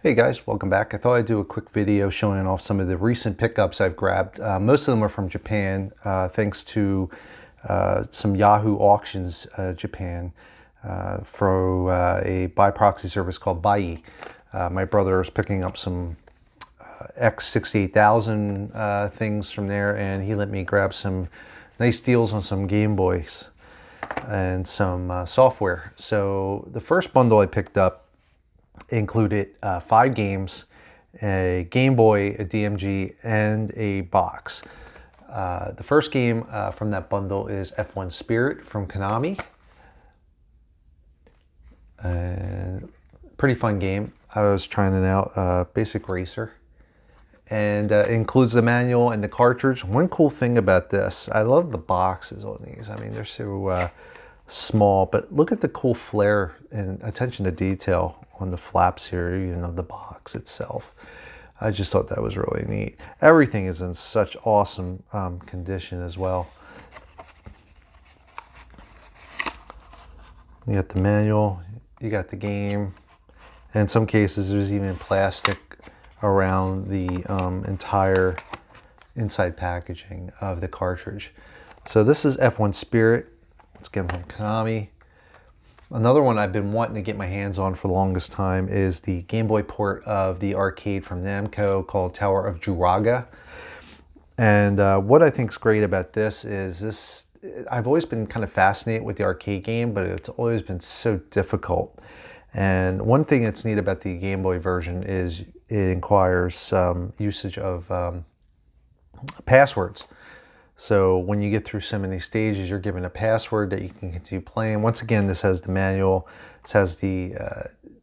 Hey guys, welcome back. I thought I'd do a quick video showing off some of the recent pickups I've grabbed. Most of them are from Japan, thanks to some Yahoo Auctions Japan for a buy proxy service called Bai. My brother is picking up some X68000 things from there, and he let me grab some nice deals on some Game Boys and some software. So the first bundle I picked up included 5 games, a Game Boy, a DMG, and a box. The first game from that bundle is F1 Spirit from Konami. Pretty fun game. I was trying it out, basic racer. And it includes the manual and the cartridge. One cool thing about this, I love the boxes on these. I mean, they're so small, but look at the cool flair and attention to detail on the flaps here, even of the box itself. I just thought that was really neat. Everything is in such awesome condition as well. You got the manual, you got the game. And in some cases, there's even plastic around the entire inside packaging of the cartridge. So this is F1 Spirit. Let's get them from Konami. Another one I've been wanting to get my hands on for the longest time is the Game Boy port of the arcade from Namco called Tower of Druaga. And what I think is great about this is I've always been kind of fascinated with the arcade game, but it's always been so difficult. And one thing that's neat about the Game Boy version is it requires some usage of passwords. So when you get through so many stages, you're given a password that you can continue playing. Once again, this has the manual, this has the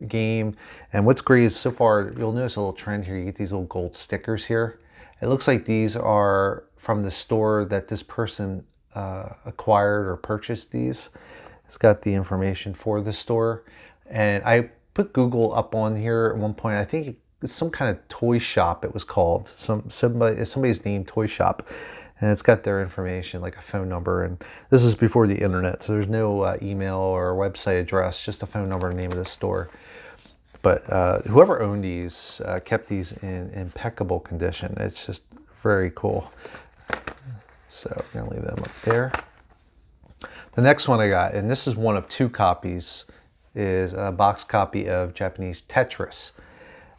game. And what's great is so far, you'll notice a little trend here. You get these little gold stickers here. It looks like these are from the store that this person acquired or purchased these. It's got the information for the store. And I put Google up on here at one point. I think it's some kind of toy shop it was called. Somebody's name, Toy Shop. And it's got their information, like a phone number. And this is before the internet, so there's no email or website address, just a phone number and name of the store. But whoever owned these kept these in impeccable condition. It's just very cool. So I'm gonna leave them up there. The next one I got, and this is one of 2 copies, is a box copy of Japanese Tetris.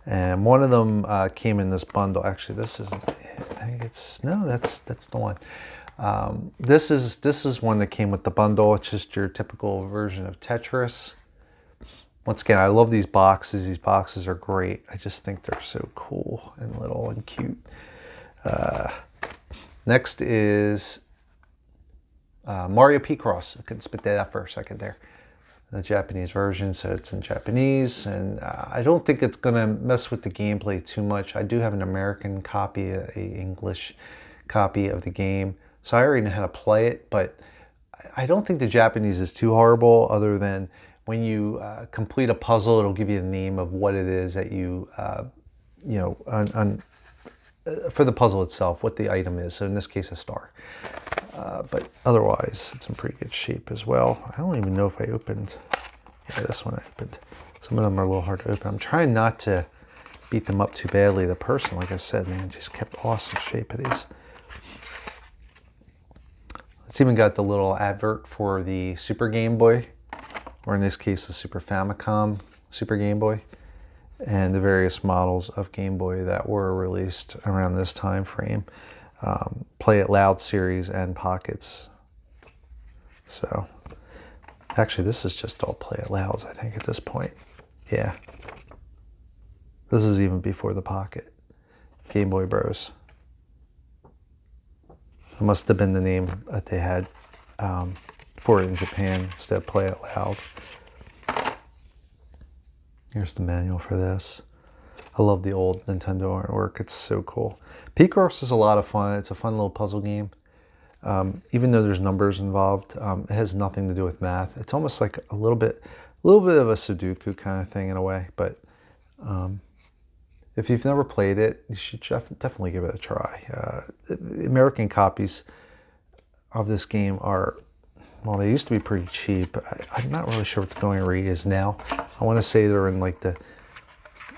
And one of them came in this bundle. Actually, this is, I think it's, no, that's the one. This is one that came with the bundle. It's just your typical version of Tetris. Once again, I love these boxes. These boxes are great. I just think they're so cool and little and cute. Next is Mario Picross. I couldn't spit that out for a second there. The Japanese version, so it's in Japanese, and I don't think it's gonna mess with the gameplay too much. I do have an American copy, a English copy of the game, so I already know how to play it, but I don't think the Japanese is too horrible, other than when you complete a puzzle, it'll give you the name of what it is that you, for the puzzle itself, what the item is. So in this case, a star. But otherwise, it's in pretty good shape as well. I don't even know if I opened, yeah, this one I opened. Some of them are a little hard to open. I'm trying not to beat them up too badly. The person, like I said, man, just kept awesome shape of these. It's even got the little advert for the Super Game Boy, or in this case, the Super Famicom Super Game Boy, and the various models of Game Boy that were released around this time frame. Play It Loud series and Pockets. So actually this is just all Play It Louds, I think, at this point. Yeah, this is even before the Pocket. Game Boy Bros. It must have been the name that they had for it in Japan instead of Play It Loud. Here's the manual for this. I love the old Nintendo artwork. It's so cool. Picross is a lot of fun. It's a fun little puzzle game. Even though there's numbers involved, it has nothing to do with math. It's almost like a little bit of a Sudoku kind of thing in a way. But if you've never played it, you should definitely give it a try. The American copies of this game are, well, they used to be pretty cheap. I'm not really sure what the going rate is now. I want to say they're in like the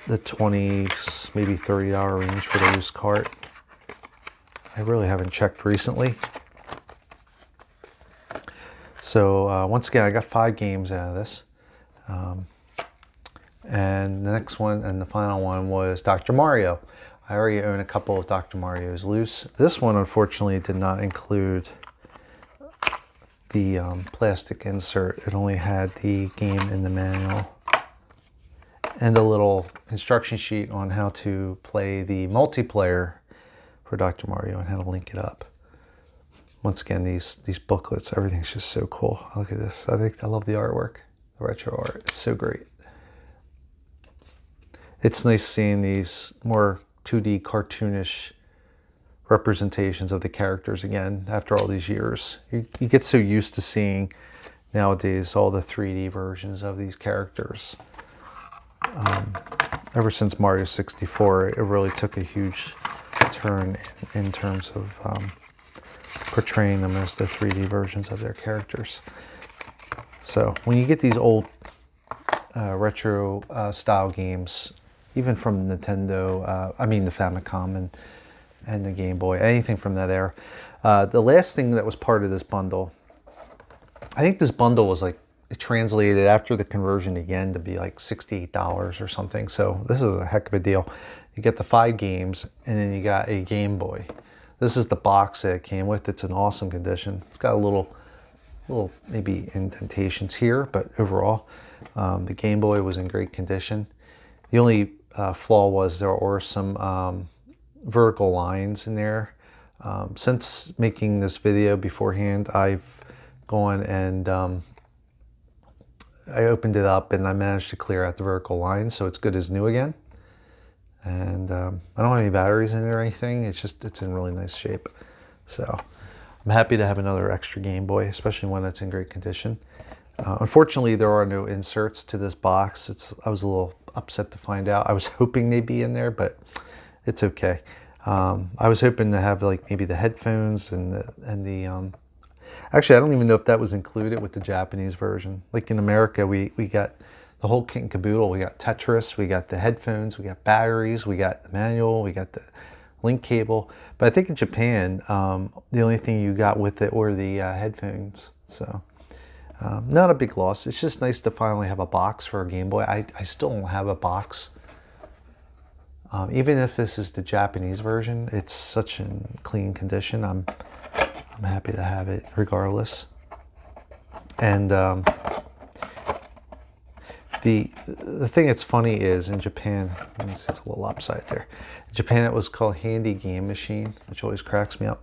the 20, maybe $30 range for the loose cart. I really haven't checked recently. So once again, I got 5 games out of this. And the next one and the final one was Dr. Mario. I already own a couple of Dr. Mario's loose. This one, unfortunately, did not include the plastic insert. It only had the game in the manual and a little instruction sheet on how to play the multiplayer for Dr. Mario and how to link it up. Once again, these booklets, everything's just so cool. Look at this. I love the artwork, the retro art. It's so great. It's nice seeing these more 2D cartoonish representations of the characters again after all these years. You get so used to seeing nowadays all the 3D versions of these characters. Ever since Mario 64, it really took a huge turn in terms of portraying them as the 3D versions of their characters. So when you get these old retro style games, even from Nintendo, I mean the Famicom and the Game Boy, anything from that era. The last thing that was part of this bundle, I think this bundle was like, it translated after the conversion again to be like $68 or something. So this is a heck of a deal. You get the 5 games and then you got a Game Boy. This is the box that it came with. It's in awesome condition. It's got a little maybe indentations here, but overall, the Game Boy was in great condition. The only flaw was there were some vertical lines in there. Since making this video beforehand, I've gone and I opened it up and I managed to clear out the vertical lines, so it's good as new again. And I don't have any batteries in it or anything. It's in really nice shape. So I'm happy to have another extra Game Boy, especially when it's in great condition. Unfortunately, there are no inserts to this box. I was a little upset to find out. I was hoping they'd be in there, but it's okay. I was hoping to have like maybe the headphones and the actually, I don't even know if that was included with the Japanese version. Like in America, we got the whole kit and caboodle. We got Tetris, we got the headphones, we got batteries, we got the manual, we got the link cable. But I think in Japan, the only thing you got with it were the headphones. So not a big loss. It's just nice to finally have a box for a Game Boy. I still don't have a box. Even if this is the Japanese version, it's such in clean condition. I'm happy to have it regardless. And the thing that's funny is in Japan, let me see, it's a little upside there. In Japan, it was called Handy Game Machine, which always cracks me up.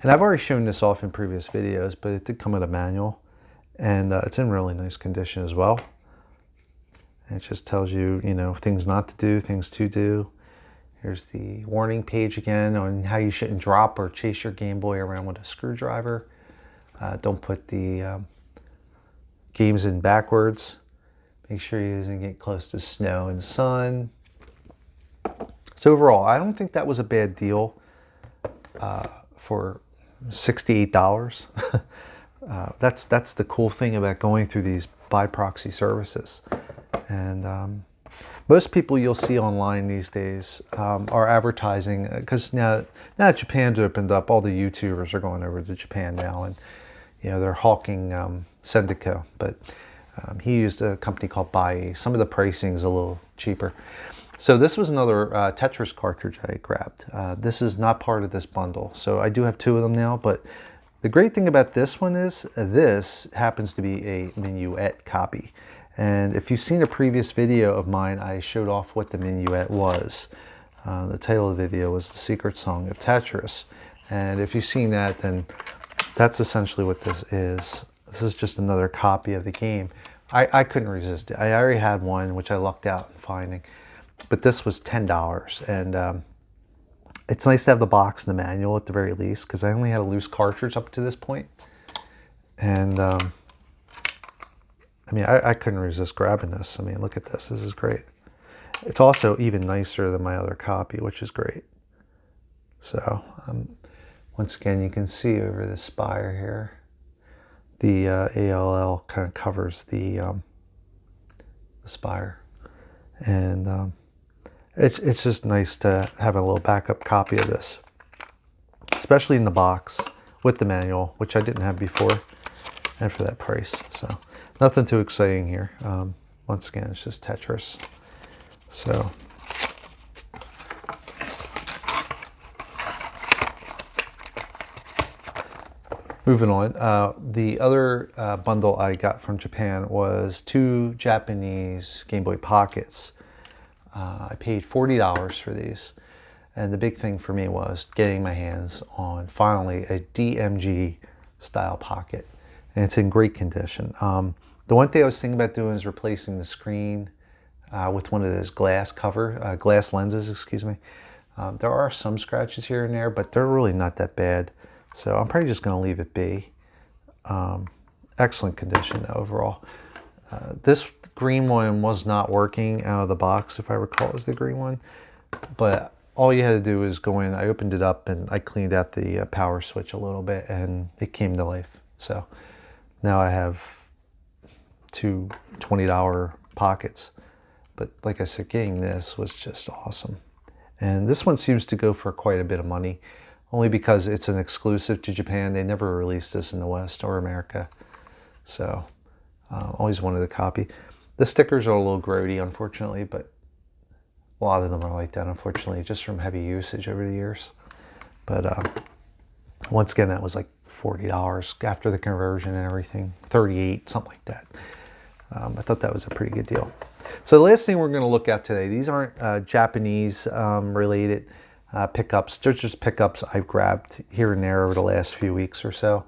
And I've already shown this off in previous videos, but it did come with a manual, and it's in really nice condition as well. And it just tells you, you know, things not to do, things to do. Here's the warning page again on how you shouldn't drop or chase your Game Boy around with a screwdriver. Don't put the games in backwards. Make sure you doesn't get close to snow and sun. So overall, I don't think that was a bad deal for $68. That's the cool thing about going through these by proxy services. And most people you'll see online these days are advertising, because now that Japan's opened up, all the YouTubers are going over to Japan now, and you know they're hawking Sendico, but he used a company called Bai. Some of the pricing is a little cheaper. So this was another Tetris cartridge I grabbed. This is not part of this bundle, so I do have 2 of them now. But the great thing about this one is this happens to be a Minuet copy. And if you've seen a previous video of mine, I showed off what the Minuet was. The title of the video was The Secret Song of Tetris. And if you've seen that, then that's essentially what this is. This is just another copy of the game. I couldn't resist it. I already had one, which I lucked out in finding. But this was $10. And it's nice to have the box and the manual at the very least, because I only had a loose cartridge up to this point. And I mean, I couldn't resist grabbing this. I mean, look at this. This is great. It's also even nicer than my other copy, which is great. So, once again, you can see over the spire here, the ALL kind of covers the spire. And it's just nice to have a little backup copy of this, especially in the box with the manual, which I didn't have before, and for that price. So nothing too exciting here. Once again, it's just Tetris. So moving on, the other bundle I got from Japan was 2 Japanese Game Boy Pockets. I paid $40 for these, and the big thing for me was getting my hands on finally a DMG style pocket, and it's in great condition. The one thing I was thinking about doing is replacing the screen with one of those glass lenses, excuse me. There are some scratches here and there, but they're really not that bad. So I'm probably just going to leave it be. Excellent condition overall. This green one was not working out of the box, if I recall, is the green one. But all you had to do is go in, I opened it up, and I cleaned out the power switch a little bit, and it came to life. So now I have 2 $20 pockets. But like I said, getting this was just awesome. And this one seems to go for quite a bit of money, only because it's an exclusive to Japan. They never released this in the West or America. So always wanted a copy. The stickers are a little grody, unfortunately, but a lot of them are like that, unfortunately, just from heavy usage over the years. But once again, that was like $40 after the conversion and everything, $38, something like that. I thought that was a pretty good deal. So the last thing we're going to look at today, these aren't Japanese related pickups. They're just pickups I've grabbed here and there over the last few weeks or so.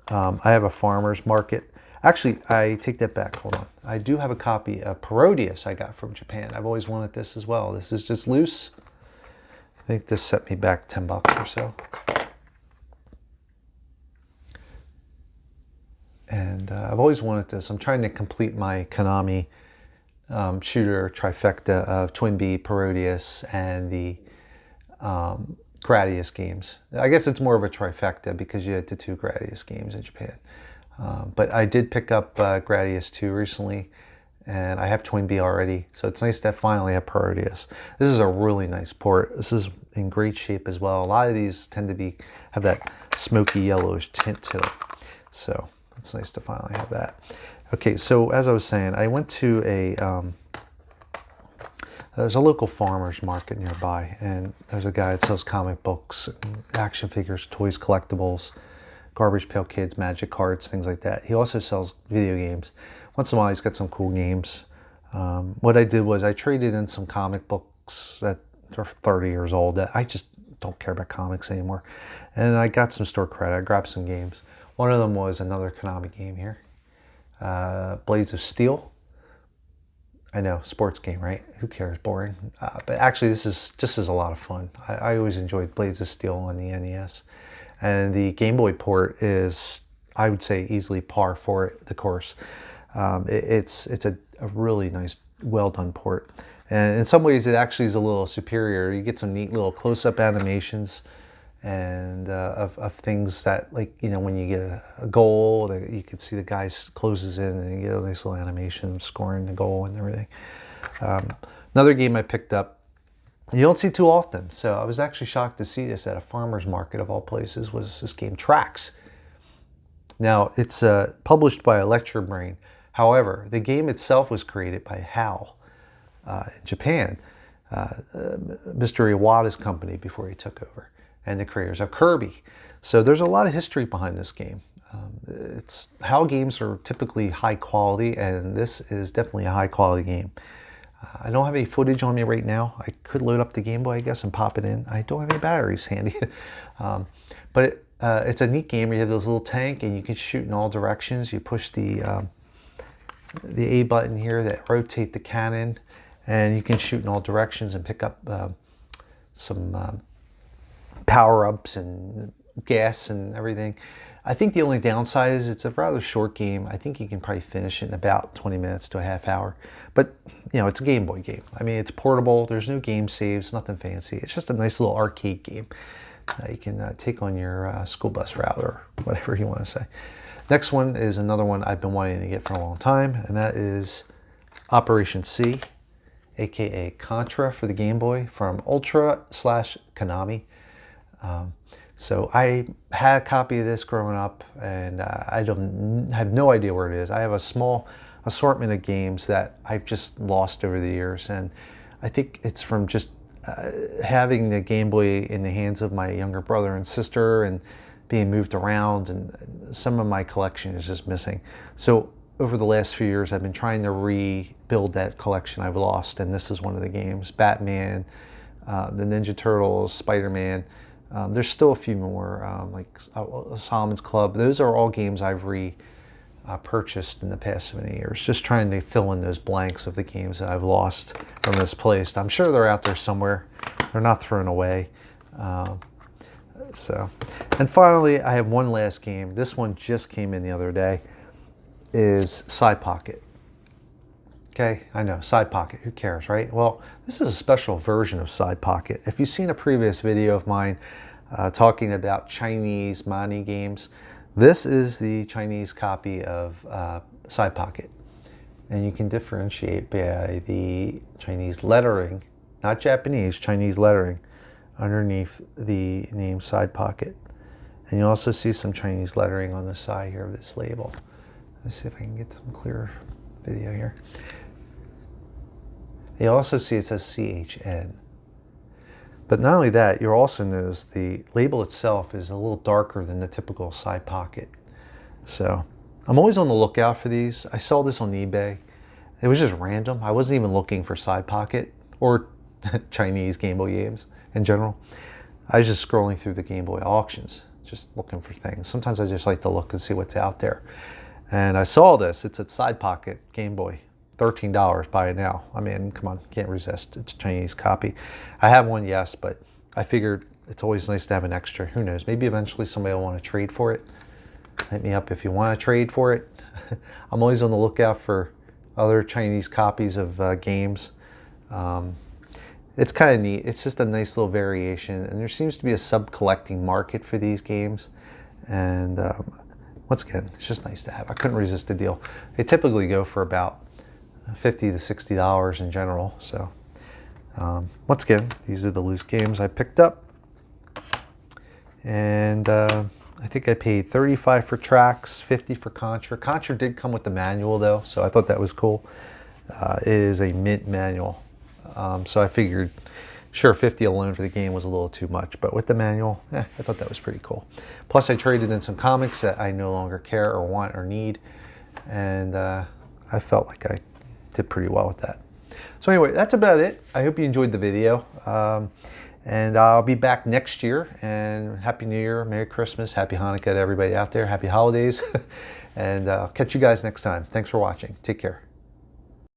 I have a farmer's market. Actually, I take that back. Hold on. I do have a copy of Parodius I got from Japan. I've always wanted this as well. This is just loose. I think this set me back $10 or so. And I've always wanted this. I'm trying to complete my Konami shooter trifecta of TwinBee, Parodius, and the Gradius games. I guess it's more of a trifecta because you had the 2 Gradius games in Japan. But I did pick up Gradius 2 recently, and I have TwinBee already, so it's nice to finally have Parodius. This is a really nice port. This is in great shape as well. A lot of these tend to have that smoky yellowish tint to it, so it's nice to finally have that. Okay, so as I was saying, I went to there's a local farmer's market nearby, and there's a guy that sells comic books, and action figures, toys, collectibles, Garbage Pail Kids, magic cards, things like that. He also sells video games. Once in a while, he's got some cool games. What I did was I traded in some comic books that are 30 years old that I just don't care about comics anymore. And I got some store credit. I grabbed some games. One of them was another Konami game here. Blades of Steel. I know, sports game, right? Who cares? Boring. But actually, this is a lot of fun. I always enjoyed Blades of Steel on the NES. And the Game Boy port is, I would say, easily par for the course. It's a really nice, well-done port. And in some ways, it actually is a little superior. You get some neat little close-up animations and of things that, like, you know, when you get a goal, that you can see the guy closes in and you get a nice little animation of scoring the goal and everything. Another game I picked up, you don't see too often, so I was actually shocked to see this at a farmer's market of all places, was this game Trax. Now, it's published by Electro Brain. However, the game itself was created by HAL in Japan, Mr. Iwata's company before he took over, and the creators of Kirby. So there's a lot of history behind this game. HAL games are typically high quality, and this is definitely a high quality game. I don't have any footage on me right now. I could load up the Game Boy, I guess, and pop it in. I don't have any batteries handy. But it's a neat game. You have this little tank, and you can shoot in all directions. You push the A button here that rotate the cannon, and you can shoot in all directions and pick up some power-ups and gas and everything. I think the only downside is it's a rather short game. I think you can probably finish it in about 20 minutes to a half hour. But, you know, it's a Game Boy game. I mean, it's portable. There's no game saves, nothing fancy. It's just a nice little arcade game. You can take on your school bus route or whatever you want to say. Next one is another one I've been wanting to get for a long time, and that is Operation C. aka Contra for the Game Boy from Ultra/Konami. So I had a copy of this growing up, and I have no idea where it is. I have a small assortment of games that I've just lost over the years, and I think it's from just having the Game Boy in the hands of my younger brother and sister and being moved around, and some of my collection is just missing. So over the last few years, I've been trying to rebuild that collection I've lost, and this is one of the games. Batman, the Ninja Turtles, Spider-Man. There's still a few more, like Solomon's Club. Those are all games I've purchased in the past 7 years, just trying to fill in those blanks of the games that I've lost or misplaced. I'm sure they're out there somewhere. They're not thrown away. And finally, I have one last game. This one just came in the other day. Is Side Pocket. Okay, I know, Side Pocket, who cares, right? Well, this is a special version of Side Pocket. If you've seen a previous video of mine talking about Chinese money games, this is the Chinese copy of Side Pocket. And you can differentiate by the Chinese lettering, not Japanese, Chinese lettering underneath the name Side Pocket. And you also see some Chinese lettering on the side here of this label. Let's see if I can get some clearer video here. You also see it says CHN. But not only that, you'll also notice the label itself is a little darker than the typical Side Pocket. So I'm always on the lookout for these. I saw this on eBay. It was just random. I wasn't even looking for Side Pocket or Chinese Game Boy games in general. I was just scrolling through the Game Boy auctions, just looking for things. Sometimes I just like to look and see what's out there. And I saw this. It's a Side Pocket Game Boy. $13, buy it now. I mean, come on, can't resist. It's a Chinese copy. I have one, yes, but I figured it's always nice to have an extra. Who knows? Maybe eventually somebody will want to trade for it. Hit me up if you want to trade for it. I'm always on the lookout for other Chinese copies of games. It's kind of neat. It's just a nice little variation, and there seems to be a sub-collecting market for these games. And once again, it's just nice to have. I couldn't resist the deal. They typically go for about $50 to $60 in general. So once again, these are the loose games I picked up, and I think I paid $35 for Tracks, $50 for Contra. Contra did come with the manual though, so I thought that was cool. It is a mint manual, so I figured, sure, $50 alone for the game was a little too much, but with the manual, I thought that was pretty cool. Plus, I traded in some comics that I no longer care or want or need, and I felt like I did pretty well with that. So anyway, that's about it. I hope you enjoyed the video. And I'll be back next year. And Happy New Year, Merry Christmas, Happy Hanukkah to everybody out there. Happy holidays. And I'll catch you guys next time. Thanks for watching. Take care.